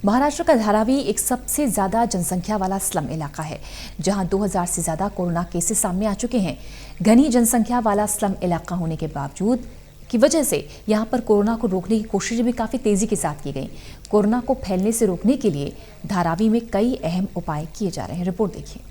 महाराष्ट्र का धारावी एक सबसे ज्यादा जनसंख्या वाला स्लम इलाका है, जहां 2000 से ज्यादा कोरोना केसेस सामने आ चुके हैं। घनी जनसंख्या वाला स्लम इलाका होने के बावजूद की वजह से यहां पर कोरोना को रोकने की कोशिशें भी काफी तेजी के साथ की गई। कोरोना को फैलने से रोकने के लिए धारावी में कई अहम उपाय किए जा रहे हैं। रिपोर्ट देखिए।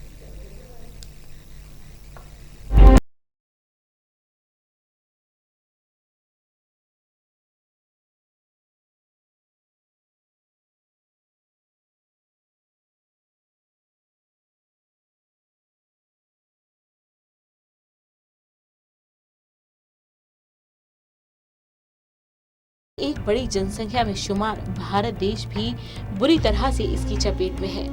एक बड़ी जनसंख्या में शुमार भारत देश भी बुरी तरह से इसकी चपेट में है।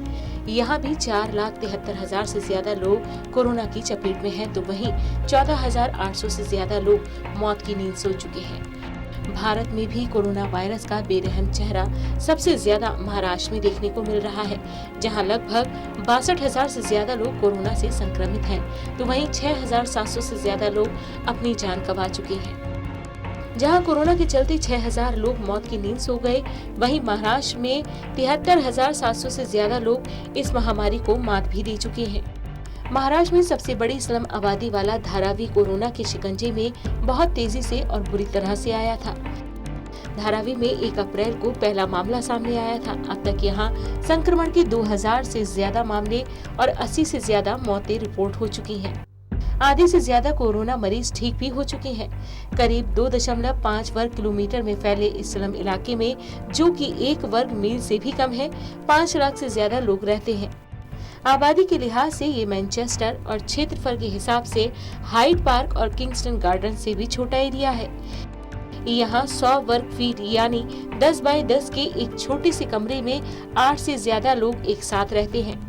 यहाँ भी 4,73,000 से ज्यादा लोग कोरोना की चपेट में हैं, तो वहीं 14,800 से ज्यादा लोग मौत की नींद सो चुके हैं। भारत में भी कोरोना वायरस का बेरहम चेहरा सबसे ज्यादा महाराष्ट्र में देखने को मिल रहा है, जहाँ लगभग 62,000 से ज्यादा लोग कोरोना से संक्रमित हैं, तो वहीं 6,700 से ज्यादा लोग अपनी जान गंवा चुके हैं। जहां कोरोना के चलते 6,000 लोग मौत की नींद सो गए, वहीं महाराष्ट्र में 73,700 से ज्यादा लोग इस महामारी को मात भी दे चुके हैं। महाराष्ट्र में सबसे बड़ी स्लम आबादी वाला धारावी कोरोना के शिकंजे में बहुत तेजी से और बुरी तरह से आया था। धारावी में 1 अप्रैल को पहला मामला सामने आया था। अब तक यहाँ संक्रमण के 2000 से ज्यादा मामले और 80 से ज्यादा मौतें रिपोर्ट हो चुकी हैं। आधे से ज्यादा कोरोना मरीज ठीक भी हो चुके हैं। करीब 2.5 वर्ग किलोमीटर में फैले इस स्लम इलाके में, जो कि 1 वर्ग मील से भी कम है, 5 लाख से ज्यादा लोग रहते हैं। आबादी के लिहाज से ये मैनचेस्टर और क्षेत्रफल के हिसाब से हाइड पार्क और किंगस्टन गार्डन से भी छोटा एरिया है। यहाँ 100 वर्ग फीट यानी 10 बाय 10 के एक छोटे से कमरे में 8 से ज्यादा लोग एक साथ रहते हैं।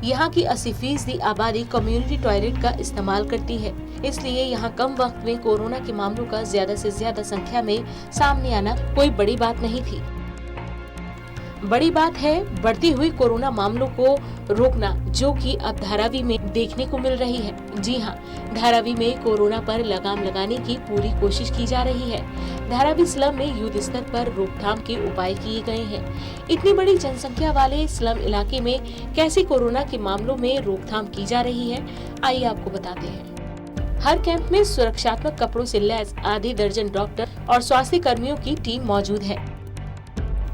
यहाँ की 80% आबादी कम्युनिटी टॉयलेट का इस्तेमाल करती है, इसलिए यहाँ कम वक्त में कोरोना के मामलों का ज्यादा से ज्यादा संख्या में सामने आना कोई बड़ी बात नहीं थी। बड़ी बात है बढ़ती हुई कोरोना मामलों को रोकना, जो कि अब धारावी में देखने को मिल रही है। जी हाँ, धारावी में कोरोना पर लगाम लगाने की पूरी कोशिश की जा रही है। धारावी स्लम में युद्ध स्तर पर रोकथाम के उपाय किए गए हैं। इतनी बड़ी जनसंख्या वाले स्लम इलाके में कैसे कोरोना के मामलों में रोकथाम की जा रही है, आइए आपको बताते हैं। हर कैंप में सुरक्षात्मक कपड़ों से लैस आधे दर्जन डॉक्टर और स्वास्थ्य कर्मियों की टीम मौजूद है।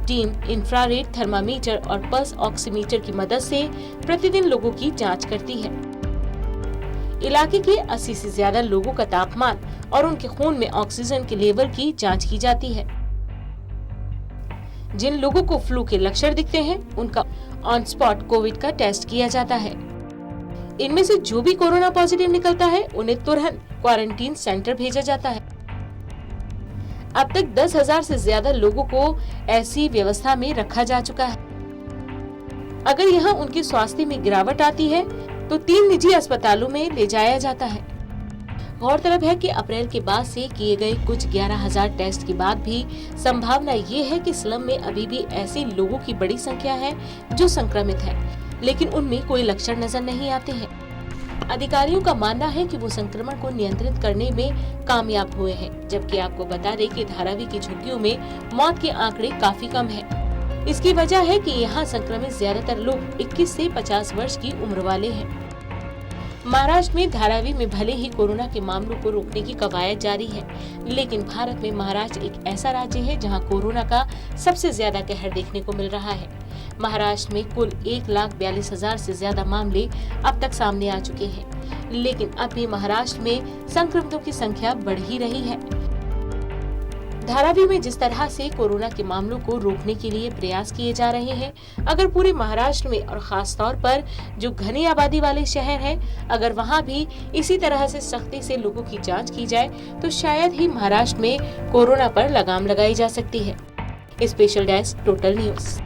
टीम इंफ्रारेड थर्मामीटर और पल्स ऑक्सीमीटर की मदद से प्रतिदिन लोगों की जांच करती है। इलाके के 80 से ज्यादा लोगों का तापमान और उनके खून में ऑक्सीजन के लेवल की जांच की जाती है। जिन लोगों को फ्लू के लक्षण दिखते हैं, उनका ऑन स्पॉट कोविड का टेस्ट किया जाता है। इनमें से जो भी कोरोना पॉजिटिव निकलता है, उन्हें तुरंत क्वारंटीन सेंटर भेजा जाता है। अब तक 10,000 से ज्यादा लोगों को ऐसी व्यवस्था में रखा जा चुका है। अगर यहाँ उनके स्वास्थ्य में गिरावट आती है, तो 3 निजी अस्पतालों में ले जाया जाता है। गौरतलब है कि अप्रैल के बाद से किए गए कुछ 11,000 टेस्ट के बाद भी संभावना ये है कि स्लम में अभी भी ऐसे लोगों की बड़ी संख्या है जो संक्रमित है, लेकिन उनमें कोई लक्षण नजर नहीं आते हैं। अधिकारियों का मानना है कि वो संक्रमण को नियंत्रित करने में कामयाब हुए हैं, जबकि आपको बता दें कि धारावी की झुग्गियों में मौत के आंकड़े काफी कम हैं। इसकी वजह है कि यहाँ संक्रमित ज्यादातर लोग 21 से 50 वर्ष की उम्र वाले हैं। महाराष्ट्र में धारावी में भले ही कोरोना के मामलों को रोकने की कवायद जारी है, लेकिन भारत में महाराष्ट्र एक ऐसा राज्य है जहां कोरोना का सबसे ज्यादा कहर देखने को मिल रहा है। महाराष्ट्र में कुल 1,42,000 से ज्यादा मामले अब तक सामने आ चुके हैं, लेकिन अब भी महाराष्ट्र में संक्रमितों की संख्या बढ़ ही रही है। धारावी में जिस तरह से कोरोना के मामलों को रोकने के लिए प्रयास किए जा रहे हैं, अगर पूरे महाराष्ट्र में और खास तौर पर जो घनी आबादी वाले शहर हैं, अगर वहां भी इसी तरह से सख्ती से लोगों की जांच की जाए, तो शायद ही महाराष्ट्र में कोरोना पर लगाम लगाई जा सकती है। Special desk, total news.